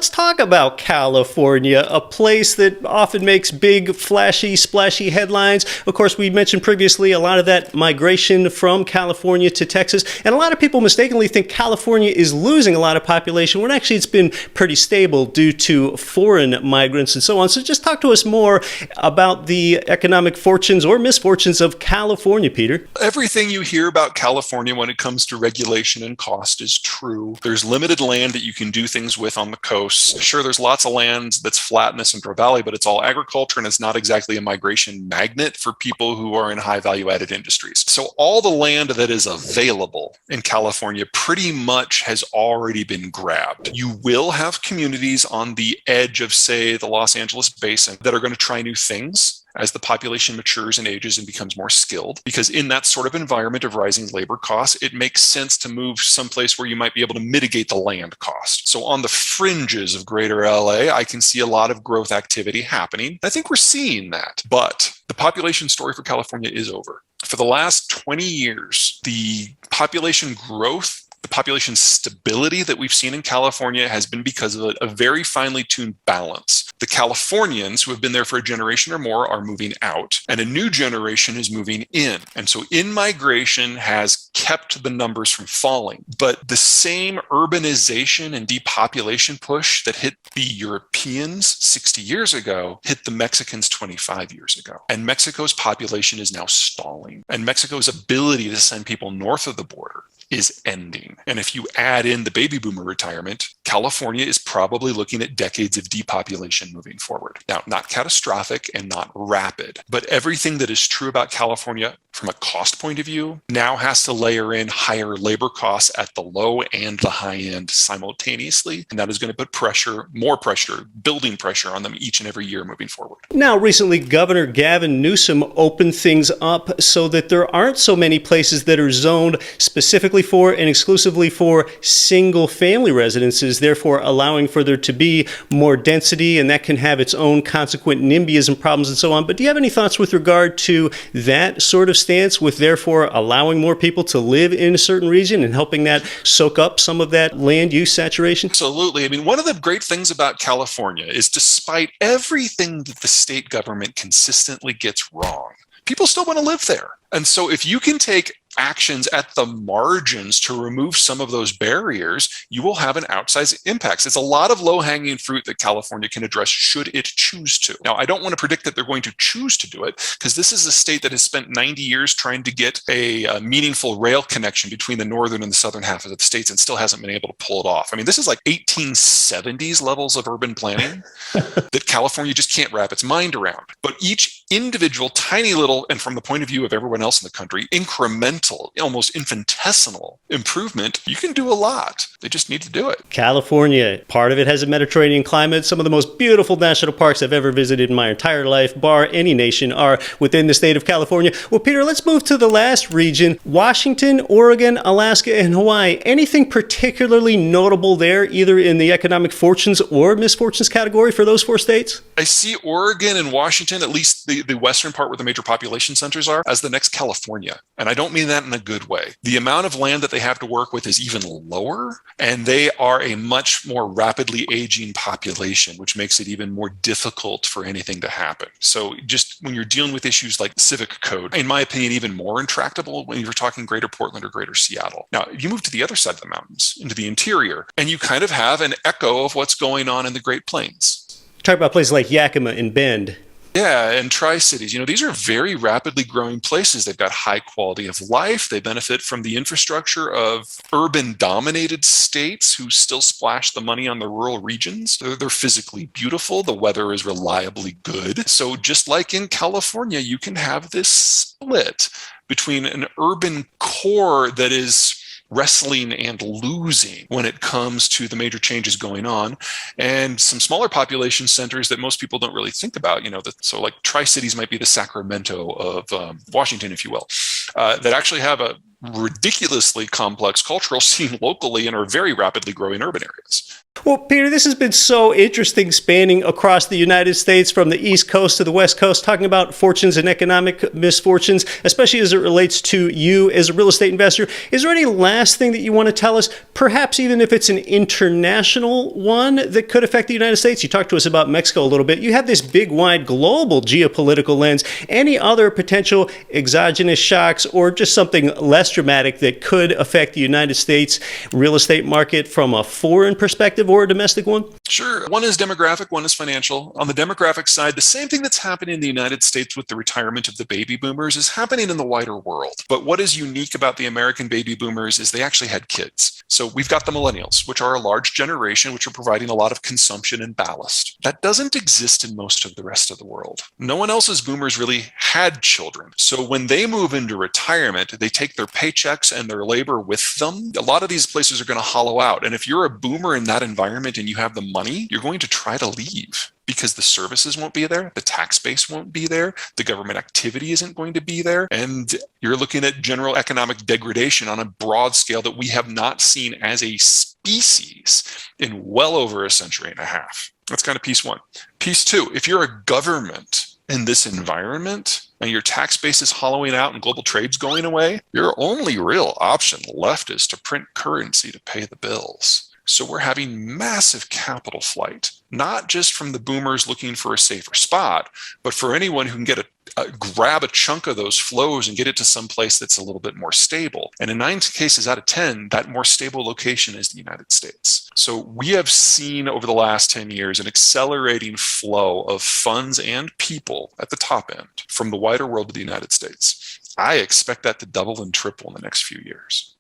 let's talk about California, a place that often makes big, flashy, splashy headlines. Of course, we mentioned previously a lot of that migration from California to Texas, and a lot of people mistakenly think California is losing a lot of population when actually it's been pretty stable due to foreign migrants and so on. So just talk to us more about the economic fortunes or misfortunes of California, Peter. Everything you hear about California when it comes to regulation and cost is true. There's limited land that you can do things with on the coast. Sure, there's lots of land that's flat in the Central Valley, but it's all agriculture and it's not exactly a migration magnet for people who are in high value added industries. So all the land that is available in California pretty much has already been grabbed. You will have communities on the edge of, say, the Los Angeles basin that are going to try new things as the population matures and ages and becomes more skilled. Because in that sort of environment of rising labor costs, it makes sense to move someplace where you might be able to mitigate the land cost. So on the fringes of greater LA, I can see a lot of growth activity happening. I think we're seeing that. But the population story for California is over. For the last 20 years, the population growth, the population stability that we've seen in California has been because of a very finely tuned balance. The Californians who have been there for a generation or more are moving out, and a new generation is moving in. And so in-migration has kept the numbers from falling. But the same urbanization and depopulation push that hit the Europeans 60 years ago hit the Mexicans 25 years ago. And Mexico's population is now stalling. And Mexico's ability to send people north of the border is ending. And if you add in the baby boomer retirement, California is probably looking at decades of depopulation moving forward. Now, not catastrophic and not rapid, but everything that is true about California from a cost point of view now has to layer in higher labor costs at the low and the high end simultaneously. And that is going to put pressure, more pressure, building pressure on them each and every year moving forward. Now, recently, Governor Gavin Newsom opened things up so that there aren't so many places that are zoned specifically for and exclusively for single family residences, therefore allowing for there to be more density, and that can have its own consequent NIMBYism problems and so on. But do you have any thoughts with regard to that sort of stance, with therefore allowing more people to live in a certain region and helping that soak up some of that land use saturation? Absolutely. I mean, one of the great things about California is despite everything that the state government consistently gets wrong, people still want to live there. And so if you can take actions at the margins to remove some of those barriers, you will have an outsized impact. It's a lot of low-hanging fruit that California can address should it choose to. Now, I don't want to predict that they're going to choose to do it, because this is a state that has spent 90 years trying to get a meaningful rail connection between the northern and the southern half of the states and still hasn't been able to pull it off. I mean, this is like 1870s levels of urban planning that California just can't wrap its mind around. But each individual tiny little, and from the point of view of everyone else in the country, incremental, almost infinitesimal improvement, you can do a lot. They just need to do it. California, part of it has a Mediterranean climate. Some of the most beautiful national parks I've ever visited in my entire life, bar any nation, are within the state of California. Well, Peter, let's move to the last region, Washington, Oregon, Alaska, and Hawaii. Anything particularly notable there, either in the economic fortunes or misfortunes category for those four states? I see Oregon and Washington, at least the western part where the major population centers are, as the next California. And I don't mean that in a good way. The amount of land that they have to work with is even lower, and they are a much more rapidly aging population, which makes it even more difficult for anything to happen. So just when you're dealing with issues like civic code, in my opinion, even more intractable when you're talking greater Portland or greater Seattle. Now, you move to the other side of the mountains, into the interior, and you kind of have an echo of what's going on in the Great Plains. Talk about places like Yakima and Bend. Yeah, and Tri-Cities. These are very rapidly growing places. They've got high quality of life. They benefit from the infrastructure of urban-dominated states who still splash the money on the rural regions. They're physically beautiful. The weather is reliably good. So just like in California, you can have this split between an urban core that is wrestling and losing when it comes to the major changes going on, and some smaller population centers that most people don't really think about. So like Tri-Cities might be the Sacramento of Washington, if you will, that actually have a ridiculously complex cultural scene locally and are very rapidly growing urban areas. Well, Peter, this has been so interesting, spanning across the United States from the East Coast to the West Coast, talking about fortunes and economic misfortunes, especially as it relates to you as a real estate investor. Is there any last thing that you want to tell us, perhaps even if it's an international one that could affect the United States? You talked to us about Mexico a little bit. You have this big, wide, global geopolitical lens. Any other potential exogenous shocks or just something less dramatic that could affect the United States real estate market from a foreign perspective or a domestic one? Sure. One is demographic, one is financial. On the demographic side, the same thing that's happening in the United States with the retirement of the baby boomers is happening in the wider world. But what is unique about the American baby boomers is they actually had kids. So we've got the millennials, which are a large generation, which are providing a lot of consumption and ballast. That doesn't exist in most of the rest of the world. No one else's boomers really had children. So when they move into retirement, they take their paychecks and their labor with them. A lot of these places are going to hollow out. And if you're a boomer in that environment and you have the money, you're going to try to leave because the services won't be there, the tax base won't be there, the government activity isn't going to be there, and you're looking at general economic degradation on a broad scale that we have not seen as a species in well over a century and a half. That's kind of piece one. Piece two, if you're a government in this environment and your tax base is hollowing out and global trade's going away, your only real option left is to print currency to pay the bills. So we're having massive capital flight, not just from the boomers looking for a safer spot, but for anyone who can grab a chunk of those flows and get it to some place that's a little bit more stable. And in 9 cases out of 10, that more stable location is the United States. So we have seen over the last 10 years an accelerating flow of funds and people at the top end from the wider world to the United States. I expect that to double and triple in the next few years.